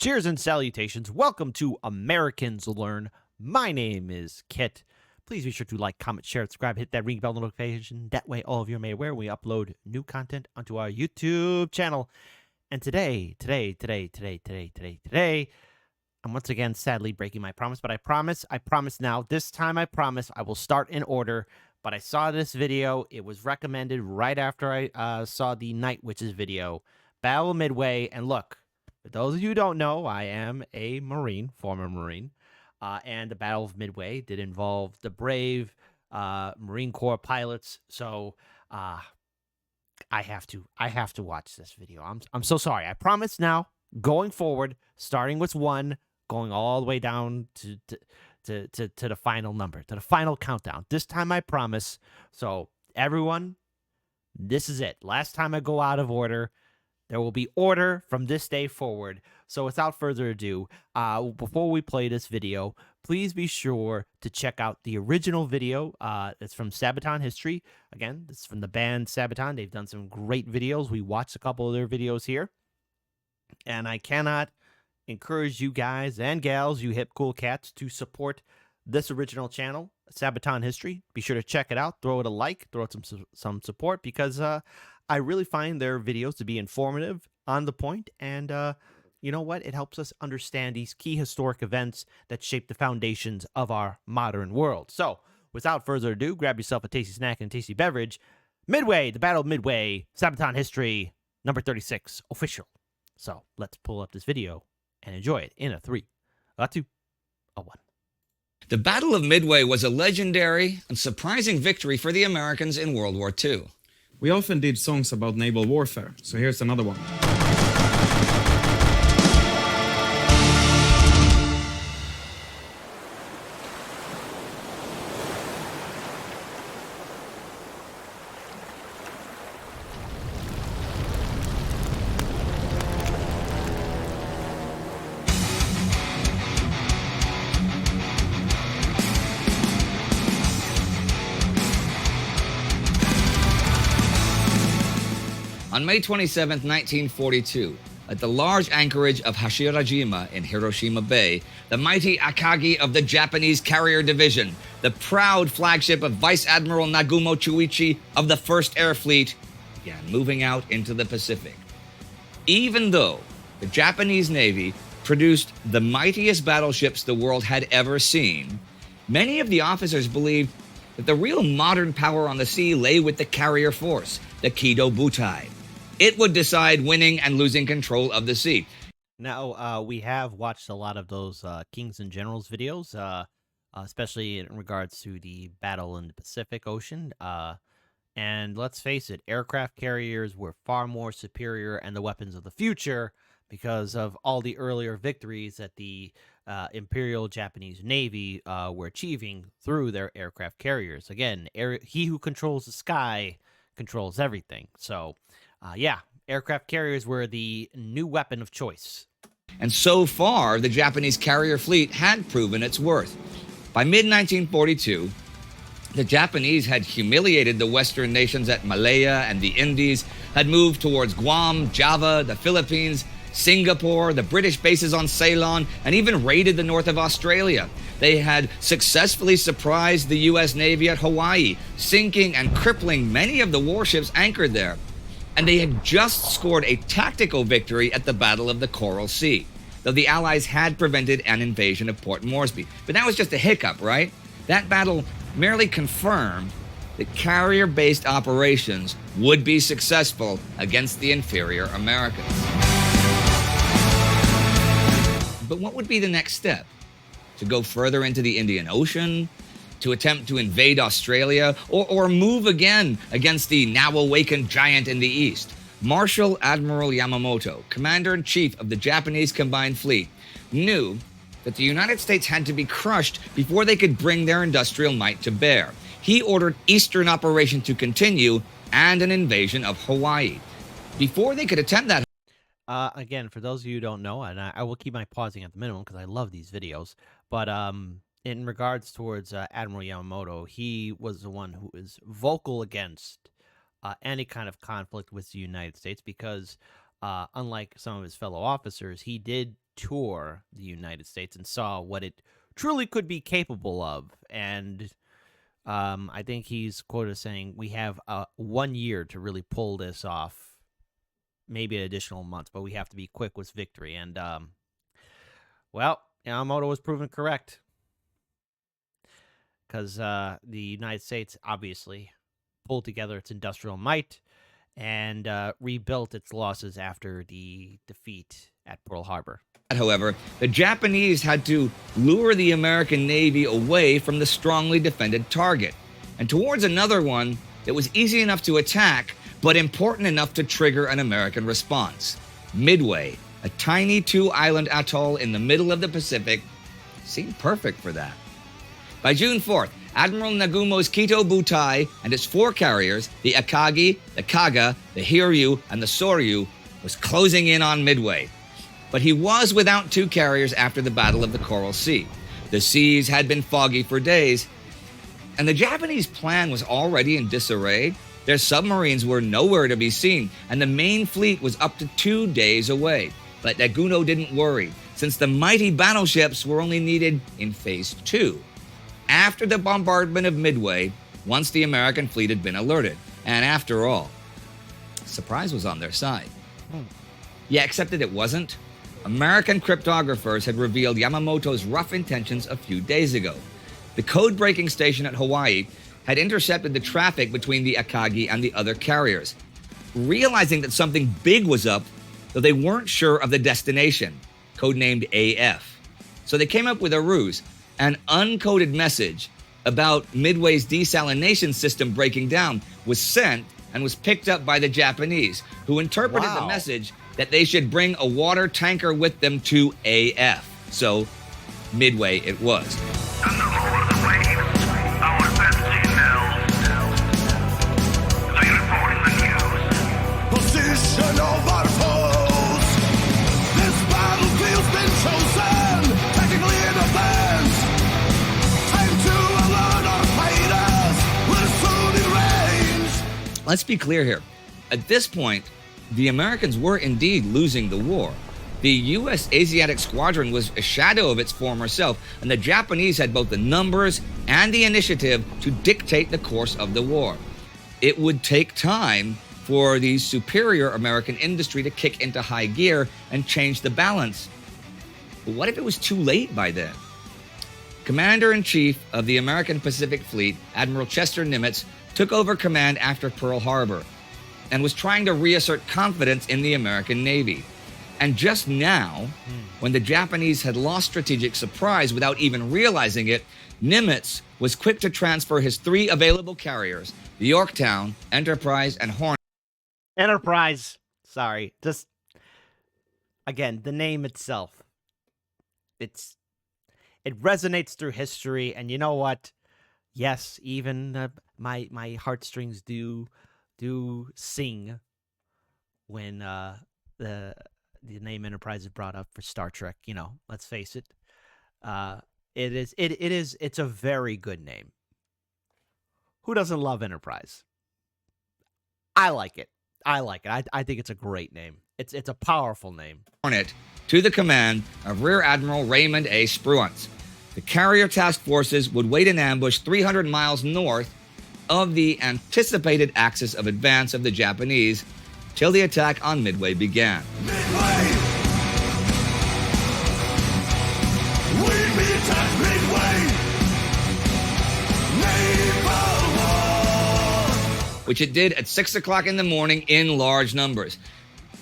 Cheers and salutations. Welcome to Americans Learn. My name is Kit. Please be sure to like, comment, share, subscribe, hit that ring bell notification. That way all of you are made aware when we upload new content onto our YouTube channel. And today, I'm once again sadly breaking my promise, but I promise now, this time I promise I will start in order. But I saw this video. It was recommended right after I saw the Night Witches video, Battle of Midway. And look, for those of you who don't know, I am a Marine, former Marine, and the Battle of Midway did involve the brave Marine Corps pilots. So I have to watch this video. I'm so sorry. I promise now, going forward, starting with 1, going all the way down to the final number, to the final countdown. This time I promise. So everyone, this is it. Last time I go out of order. There will be order from this day forward. So without further ado, before we play this video, please be sure to check out the original video. It's from Sabaton History. Again, this is from the band Sabaton. They've done some great videos. We watched a couple of their videos here. And I cannot encourage you guys and gals, you hip cool cats, to support this original channel, Sabaton History. Be sure to check it out. Throw it a like. Throw it some support, because I really find their videos to be informative, on the point, and you know what? It helps us understand these key historic events that shape the foundations of our modern world. So, without further ado, grab yourself a tasty snack and a tasty beverage. Midway, the Battle of Midway, Sabaton History, number 36, official. So, let's pull up this video and enjoy it in a 3, a 2, a 1. The Battle of Midway was a legendary and surprising victory for the Americans in World War II. We often did songs about naval warfare, so here's another one. On May 27, 1942, at the large anchorage of Hashirajima in Hiroshima Bay, the mighty Akagi of the Japanese Carrier Division, the proud flagship of Vice Admiral Nagumo Chuichi of the 1st Air Fleet, began moving out into the Pacific. Even though the Japanese Navy produced the mightiest battleships the world had ever seen, many of the officers believed that the real modern power on the sea lay with the carrier force, the Kido Butai. It would decide winning and losing control of the sea. Now, we have watched a lot of those Kings and Generals videos, especially in regards to the battle in the Pacific Ocean. And let's face it, aircraft carriers were far more superior and the weapons of the future because of all the earlier victories that the Imperial Japanese Navy were achieving through their aircraft carriers. Again, he who controls the sky controls everything. So, yeah, aircraft carriers were the new weapon of choice. And so far, the Japanese carrier fleet had proven its worth. By mid-1942, the Japanese had humiliated the Western nations at Malaya and the Indies, had moved towards Guam, Java, the Philippines, Singapore, the British bases on Ceylon, and even raided the north of Australia. They had successfully surprised the U.S. Navy at Hawaii, sinking and crippling many of the warships anchored there. And they had just scored a tactical victory at the Battle of the Coral Sea, though the Allies had prevented an invasion of Port Moresby. But that was just a hiccup, right? That battle merely confirmed that carrier-based operations would be successful against the inferior Americans. But what would be the next step? To go further into the Indian Ocean? To attempt to invade Australia? Or move again against the now-awakened giant in the east? Marshal Admiral Yamamoto, Commander-in-Chief of the Japanese Combined Fleet, knew that the United States had to be crushed before they could bring their industrial might to bear. He ordered Eastern Operation to continue and an invasion of Hawaii. Before they could attempt that... Again, for those of you who don't know, and I will keep my pausing at the minimum because I love these videos, but in regards towards Admiral Yamamoto, he was the one who was vocal against any kind of conflict with the United States because unlike some of his fellow officers, he did tour the United States and saw what it truly could be capable of. And I think he's quoted as saying, we have 1 year to really pull this off, maybe an additional month, but we have to be quick with victory. And, well, Yamamoto was proven correct, because the United States obviously pulled together its industrial might and rebuilt its losses after the defeat at Pearl Harbor. However, the Japanese had to lure the American Navy away from the strongly defended target and towards another one that was easy enough to attack but important enough to trigger an American response. Midway, a tiny two-island atoll in the middle of the Pacific, seemed perfect for that. By June 4th, Admiral Nagumo's Kito Butai and its 4 carriers, the Akagi, the Kaga, the Hiryu, and the Soryu, was closing in on Midway. But he was without 2 carriers after the Battle of the Coral Sea. The seas had been foggy for days, and the Japanese plan was already in disarray. Their submarines were nowhere to be seen, and the main fleet was up to 2 days away. But Nagumo didn't worry, since the mighty battleships were only needed in Phase 2. After the bombardment of Midway, once the American fleet had been alerted. And after all, surprise was on their side. Yeah, except that it wasn't. American cryptographers had revealed Yamamoto's rough intentions a few days ago. The code-breaking station at Hawaii had intercepted the traffic between the Akagi and the other carriers. Realizing that something big was up, though they weren't sure of the destination, codenamed AF. So they came up with a ruse. An uncoded message about Midway's desalination system breaking down was sent and was picked up by the Japanese, who interpreted the message that they should bring a water tanker with them to AF. So, Midway it was. And the roar of the waves, our fancy knells. They report in the news. Position of our foes. This battlefield's been chosen, technically in advance. Time to alert our fighters. We're soon in range. Let's be clear here. At this point, the Americans were indeed losing the war. The U.S. Asiatic Squadron was a shadow of its former self, and the Japanese had both the numbers and the initiative to dictate the course of the war. It would take time for the superior American industry to kick into high gear and change the balance. But what if it was too late by then? Commander-in-Chief of the American Pacific Fleet, Admiral Chester Nimitz, took over command after Pearl Harbor and was trying to reassert confidence in the American Navy. And just now, when the Japanese had lost strategic surprise without even realizing it, Nimitz was quick to transfer his 3 available carriers, the Yorktown, Enterprise, and Hornet. Enterprise. Sorry. Just, again, the name itself. It resonates through history, and you know what? Yes, even my heartstrings do sing when the name Enterprise is brought up for Star Trek. You know, let's face it. It's a very good name. Who doesn't love Enterprise? I like it. I think it's a great name. It's a powerful name. Hornet to the command of Rear Admiral Raymond A. Spruance. The carrier task forces would wait in ambush 300 miles north of the anticipated axis of advance of the Japanese till the attack on Midway began. Midway! We meet at Midway! Naval War! Which it did at 6 o'clock in the morning in large numbers.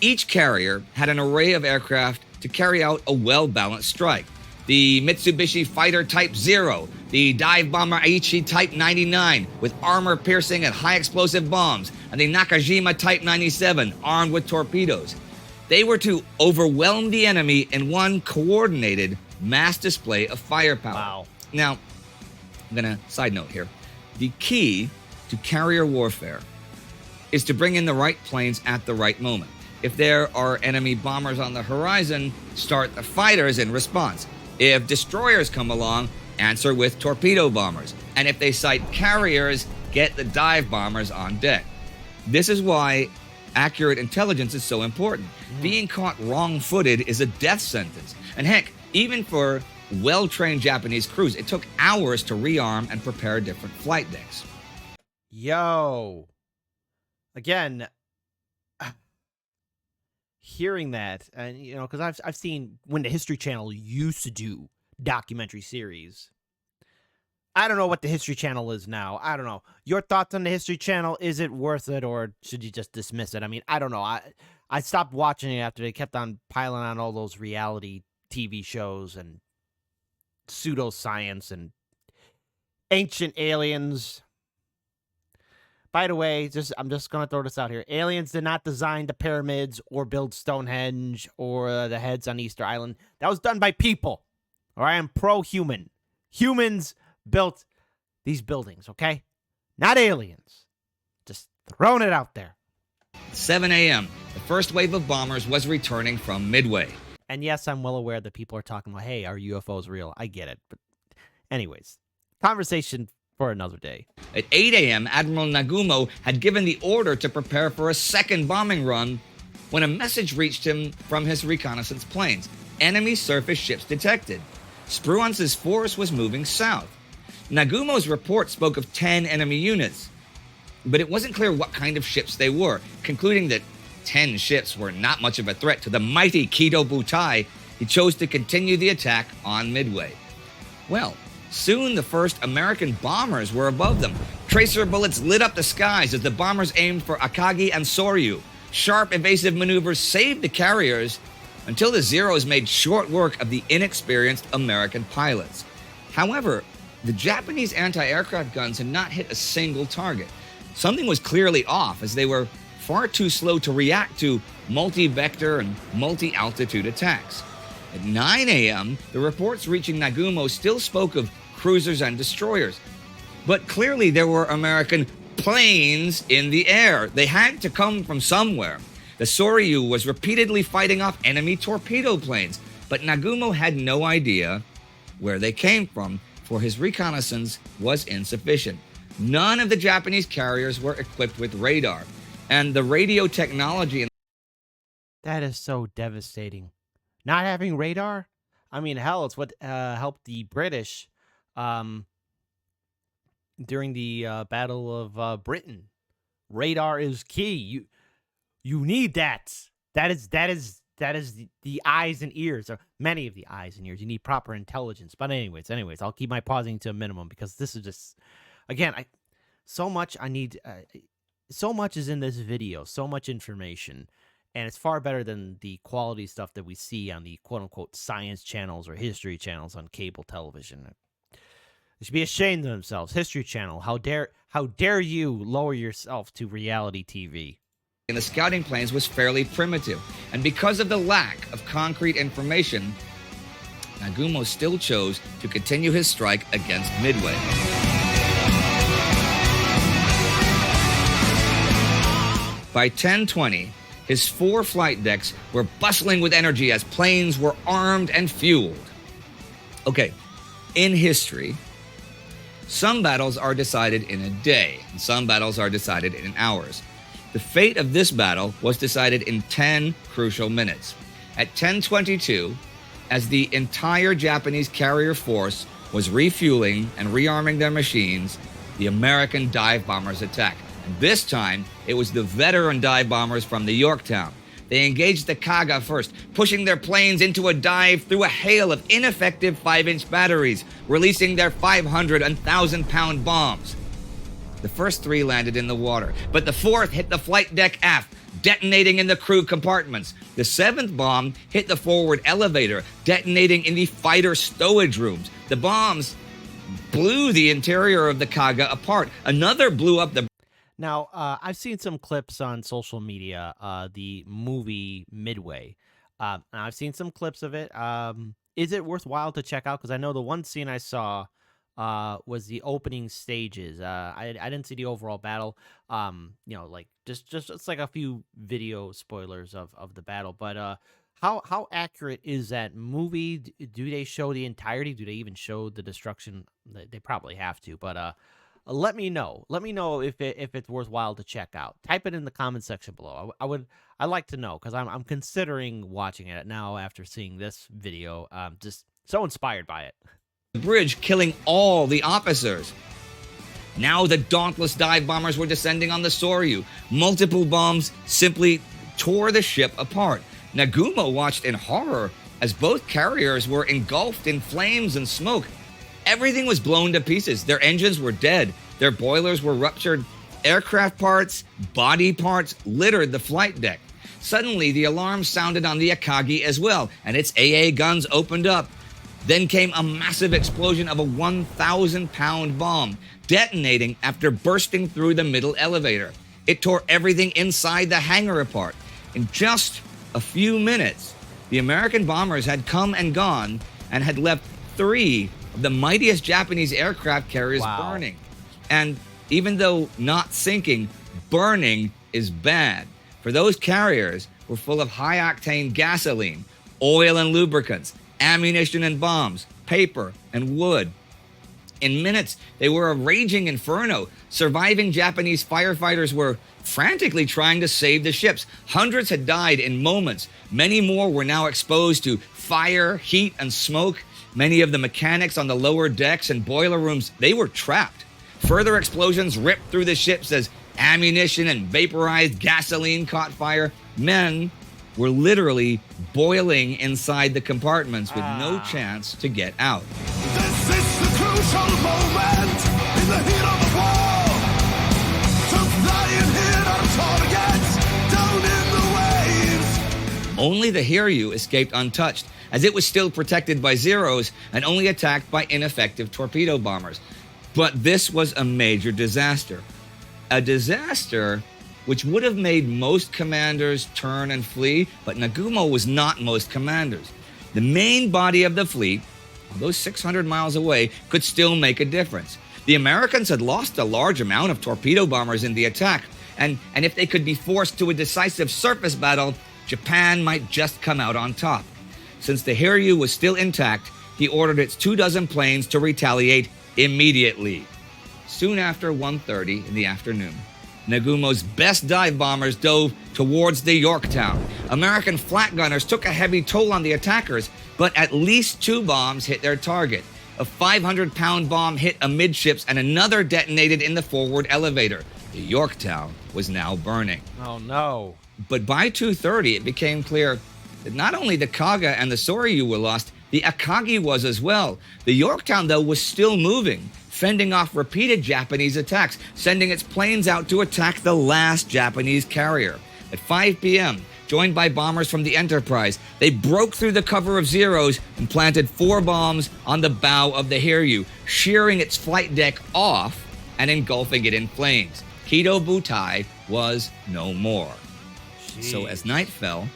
Each carrier had an array of aircraft to carry out a well-balanced strike. The Mitsubishi Fighter Type 0, the dive bomber Aichi Type 99 with armor-piercing and high-explosive bombs, and the Nakajima Type 97 armed with torpedoes. They were to overwhelm the enemy in one coordinated mass display of firepower. Wow. Now, I'm going to side note here. The key to carrier warfare is to bring in the right planes at the right moment. If there are enemy bombers on the horizon, start the fighters in response. If destroyers come along, answer with torpedo bombers. And if they sight carriers, get the dive bombers on deck. This is why accurate intelligence is so important. Being caught wrong-footed is a death sentence. And heck, even for well-trained Japanese crews, it took hours to rearm and prepare different flight decks. Yo. Again, hearing that, and because I've seen when the History Channel used to do documentary series. I don't know what the History Channel is now. I don't know. Your thoughts on the History Channel? Is it worth it, or should you just dismiss it? I mean, I don't know. I stopped watching it after they kept on piling on all those reality TV shows and pseudoscience and ancient aliens. By the way, I'm just going to throw this out here. Aliens did not design the pyramids or build Stonehenge or the heads on Easter Island. That was done by people. All right, I'm pro-human. Humans built these buildings, okay? Not aliens. Just throwing it out there. 7 a.m., the first wave of bombers was returning from Midway. And yes, I'm well aware that people are talking about, hey, are UFOs real? I get it. But anyways, conversation for another day. At 8 a.m., Admiral Nagumo had given the order to prepare for a second bombing run when a message reached him from his reconnaissance planes. Enemy surface ships detected. Spruance's force was moving south. Nagumo's report spoke of 10 enemy units, but it wasn't clear what kind of ships they were. Concluding that 10 ships were not much of a threat to the mighty Kido Butai, he chose to continue the attack on Midway. Well, soon the first American bombers were above them. Tracer bullets lit up the skies as the bombers aimed for Akagi and Soryu. Sharp, evasive maneuvers saved the carriers until the Zeros made short work of the inexperienced American pilots. However, the Japanese anti-aircraft guns had not hit a single target. Something was clearly off, as they were far too slow to react to multi-vector and multi-altitude attacks. At 9 a.m., the reports reaching Nagumo still spoke of cruisers and destroyers. But clearly there were American planes in the air. They had to come from somewhere. The Soryu was repeatedly fighting off enemy torpedo planes, but Nagumo had no idea where they came from, for his reconnaissance was insufficient. None of the Japanese carriers were equipped with radar, and the radio technology... That is so devastating. Not having radar? I mean, hell, it's what helped the British during the Battle of Britain. Radar is key. You need that. That is the eyes and ears, or many of the eyes and ears. You need proper intelligence. But anyways, I'll keep my pausing to a minimum, because this is just, again, so much is in this video, so much information. And it's far better than the quality stuff that we see on the quote-unquote science channels or history channels on cable television. They should be ashamed of themselves. History Channel, how dare you lower yourself to reality TV? in the scouting planes was fairly primitive. And because of the lack of concrete information, Nagumo still chose to continue his strike against Midway. By 10:20, his 4 flight decks were bustling with energy as planes were armed and fueled. Okay, in history, some battles are decided in a day, and some battles are decided in hours. The fate of this battle was decided in 10 crucial minutes. At 10:22, as the entire Japanese carrier force was refueling and rearming their machines, the American dive bombers attacked. And this time, it was the veteran dive bombers from the Yorktown. They engaged the Kaga first, pushing their planes into a dive through a hail of ineffective 5-inch batteries, releasing their 500 and 1,000-pound bombs. The first 3 landed in the water, but the 4th hit the flight deck aft, detonating in the crew compartments. The 7th bomb hit the forward elevator, detonating in the fighter stowage rooms. The bombs blew the interior of the Kaga apart. Another blew up the... Now, I've seen some clips on social media, the movie Midway. And I've seen some clips of it. Is it worthwhile to check out? Because I know the one scene I saw was the opening stages. I didn't see the overall battle. Like just like a few video spoilers of the battle. But how accurate is that movie? Do they show the entirety? Do they even show the destruction? They probably have to. But let me know. Let me know if it's worthwhile to check out. Type it in the comment section below. I'd like to know because I'm considering watching it now after seeing this video. Just so inspired by it. Bridge, killing all the officers. Now the dauntless dive bombers were descending on the Soryu. Multiple bombs simply tore the ship apart. Nagumo watched in horror as both carriers were engulfed in flames and smoke. Everything was blown to pieces. Their engines were dead. Their boilers were ruptured. Aircraft parts, body parts littered the flight deck. Suddenly, the alarm sounded on the Akagi as well, and its AA guns opened up. Then came a massive explosion of a 1,000-pound bomb, detonating after bursting through the middle elevator. It tore everything inside the hangar apart. In just a few minutes, the American bombers had come and gone and had left 3 of the mightiest Japanese aircraft carriers burning. And even though not sinking, burning is bad. For those carriers were full of high-octane gasoline, oil and lubricants, ammunition and bombs, paper and wood. In minutes, they were a raging inferno. Surviving Japanese firefighters were frantically trying to save the ships. Hundreds had died in moments. Many more were now exposed to fire, heat, and smoke. Many of the mechanics on the lower decks and boiler rooms, they were trapped. Further explosions ripped through the ships as ammunition and vaporized gasoline caught fire. Men were literally boiling inside the compartments with no chance to get out. This is the crucial moment in the heat of the war. To fly and hit our targets down in the waves. Only the Hiryu escaped untouched, as it was still protected by Zeros and only attacked by ineffective torpedo bombers. But this was a major disaster. A disaster which would have made most commanders turn and flee, but Nagumo was not most commanders. The main body of the fleet, although 600 miles away, could still make a difference. The Americans had lost a large amount of torpedo bombers in the attack, and if they could be forced to a decisive surface battle, Japan might just come out on top. Since the Hiryu was still intact, he ordered its 24 planes to retaliate immediately. Soon after 1:30 in the afternoon, Nagumo's best dive bombers dove towards the Yorktown. American flat gunners took a heavy toll on the attackers, but at least 2 bombs hit their target. A 500-pound bomb hit amidships and another detonated in the forward elevator. The Yorktown was now burning. Oh, no. But by 2:30, it became clear that not only the Kaga and the Soryu were lost, the Akagi was as well. The Yorktown, though, was still moving, fending off repeated Japanese attacks, sending its planes out to attack the last Japanese carrier. At 5 p.m., joined by bombers from the Enterprise, they broke through the cover of Zeros and planted 4 bombs on the bow of the Hiryu, shearing its flight deck off and engulfing it in flames. Kido Butai was no more. So as night fell,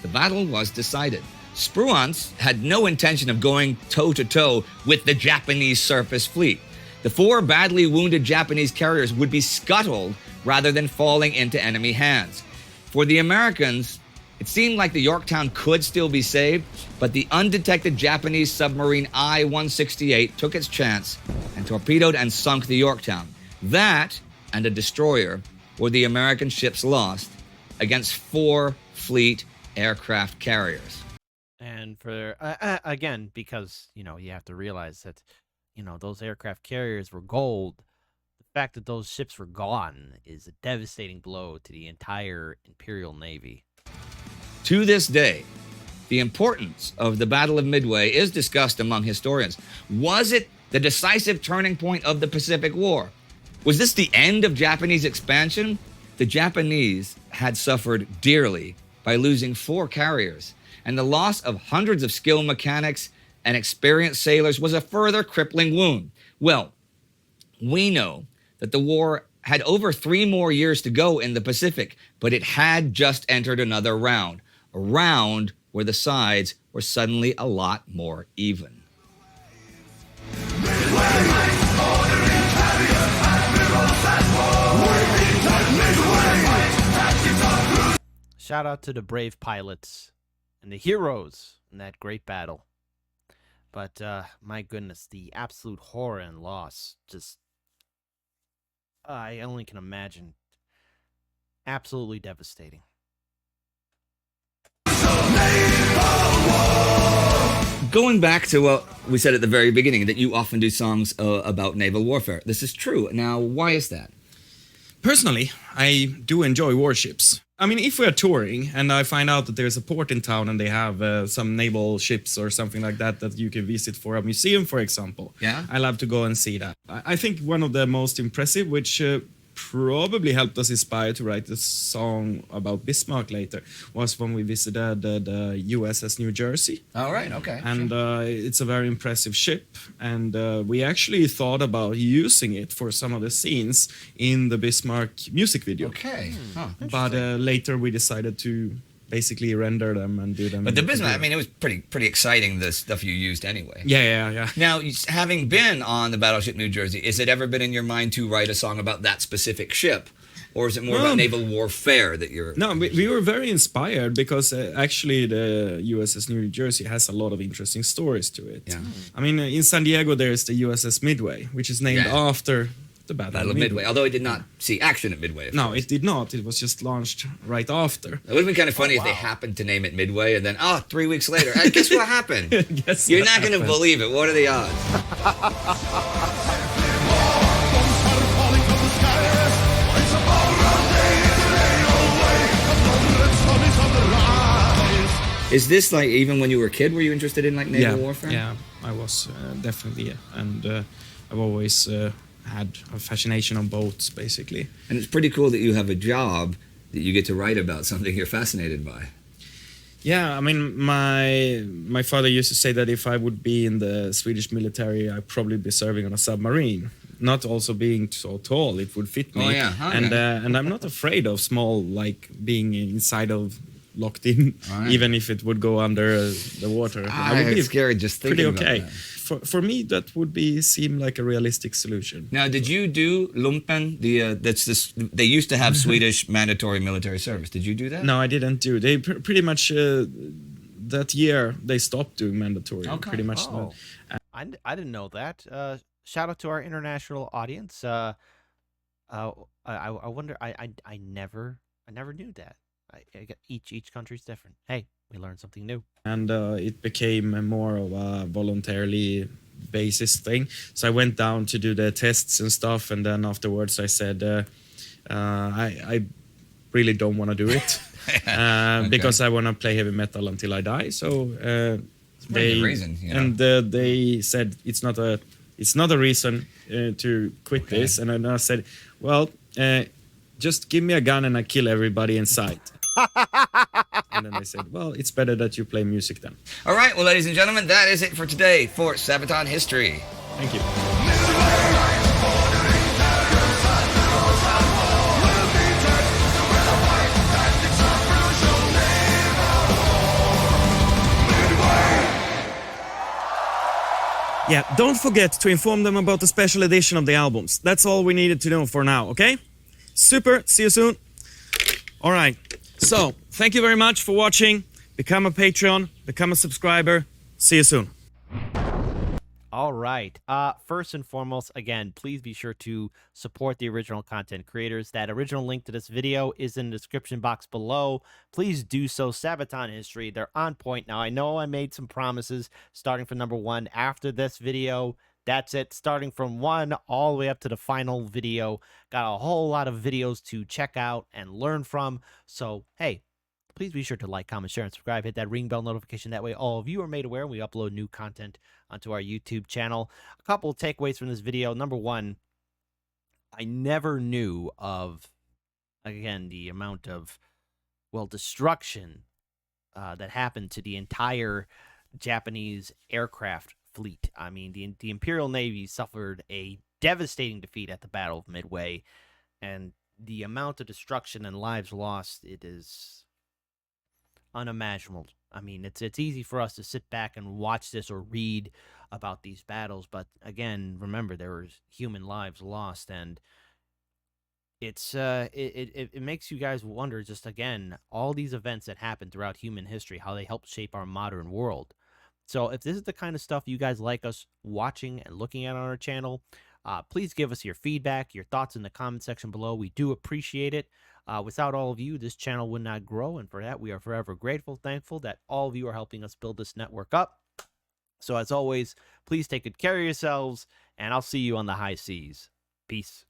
the battle was decided. Spruance had no intention of going toe-to-toe with the Japanese surface fleet. The 4 badly wounded Japanese carriers would be scuttled rather than falling into enemy hands. For the Americans, it seemed like the Yorktown could still be saved, but the undetected Japanese submarine I-168 took its chance and torpedoed and sunk the Yorktown. That, and a destroyer, were the American ships lost against 4 fleet aircraft carriers. And for, again, because, you have to realize that, those aircraft carriers were gold. The fact that those ships were gone is a devastating blow to the entire Imperial Navy. To this day, the importance of the Battle of Midway is discussed among historians. Was it the decisive turning point of the Pacific War? Was this the end of Japanese expansion? The Japanese had suffered dearly by losing 4 carriers, and the loss of hundreds of skilled mechanics and experienced sailors was a further crippling wound. Well, we know that the war had over 3 more years to go in the Pacific, but it had just entered another round, a round where the sides were suddenly a lot more even. Shout out to the brave pilots and the heroes in that great battle. But, my goodness, the absolute horror and loss just I only can imagine. Absolutely devastating. Going back to what we said at the very beginning, that you often do songs about naval warfare. This is true. Now, why is that? Personally, I do enjoy warships. I mean, if we are touring and I find out that there's a port in town and they have some naval ships or something like that that you can visit for a museum, for example, Yeah. I love to go and see that. I think one of the most impressive, which probably helped us inspire to write this song about Bismarck later, was when we visited the USS New Jersey. All right. Okay. And it's a very impressive ship. And we actually thought about using it for some of the scenes in the Bismarck music video. okay. Huh. But later we decided to basically render them and do them. But in the the Bismarck, I computer. mean, it was pretty exciting, the stuff you used anyway. Yeah. Now, having been on the battleship New Jersey, is it ever been in your mind to write a song about that specific ship? Or is it more about naval warfare that you're... No, we were very inspired because actually the USS New Jersey has a lot of interesting stories to it. Yeah. I mean, in San Diego, there's the USS Midway, which is named Yeah. after the Battle of Midway, although it did not see action at Midway. of No, course. it did not. It was just launched right after. It would have been kind of funny if they happened to name it Midway and then, 3 weeks later, guess what happened? Guess You're what not going to happened? believe it. What are the odds? Is this like, even when you were a kid, were you interested in like naval warfare? Yeah, I was definitely, and I've always had a fascination on boats, basically. And it's pretty cool that you have a job that you get to write about something you're fascinated by. Yeah, I mean, my father used to say that if I would be in the Swedish military, I'd probably be serving on a submarine. Not also being so tall, it would fit me. Oh, yeah. Okay. And I'm not afraid of small, like being inside of locked in, Right. even if it would go under the water. I would It's scary just thinking pretty okay. about that. For me, that would seem like a realistic solution. Now, did you do lumpen? That's this. They used to have Swedish mandatory military service. Did you do that? No, I didn't do. They pretty much that year they stopped doing mandatory. Okay. Pretty much. Oh, I didn't know that. Shout out to our international audience. I wonder. I never knew that. Each country's different. Hey, we learned something new. And it became more of a voluntarily basis thing. So I went down to do the tests and stuff, and then afterwards I said, I really don't want to do it because I want to play heavy metal until I die. So pretty good reason, you know. and they said it's not a reason to quit this. And then I said, well, just give me a gun and I kill everybody in sight. And then they said, well, it's better that you play music then. All right, well, ladies and gentlemen, that is it for today for Sabaton History. Thank you. Yeah, don't forget to inform them about the special edition of the albums. That's all we needed to know for now, okay? Super, see you soon. All right, so thank you very much for watching. Become a Patreon, become a subscriber. See you soon. All right. First and foremost, again, please be sure to support the original content creators. That original link to this video is in the description box below. Please do so. Sabaton History, they're on point. Now, I know I made some promises starting from number 1 after this video. That's it. Starting from 1 all the way up to the final video. Got a whole lot of videos to check out and learn from. So, hey, please be sure to like, comment, share, and subscribe. Hit that ring bell notification. That way all of you are made aware when we upload new content onto our YouTube channel. A couple of takeaways from this video. Number 1, I never knew of, again, the amount of, well, destruction that happened to the entire Japanese aircraft fleet. I mean, the Imperial Navy suffered a devastating defeat at the Battle of Midway, and the amount of destruction and lives lost, it is unimaginable. I mean, it's easy for us to sit back and watch this or read about these battles, but again, remember, there was human lives lost, and it's it makes you guys wonder, just again, all these events that happened throughout human history, how they helped shape our modern world. So if this is the kind of stuff you guys like us watching and looking at on our channel, Please give us your feedback, your thoughts in the comment section below. We do appreciate it. Without all of you, this channel would not grow, and for that, we are forever grateful, thankful that all of you are helping us build this network up. So as always, please take good care of yourselves, and I'll see you on the high seas. Peace.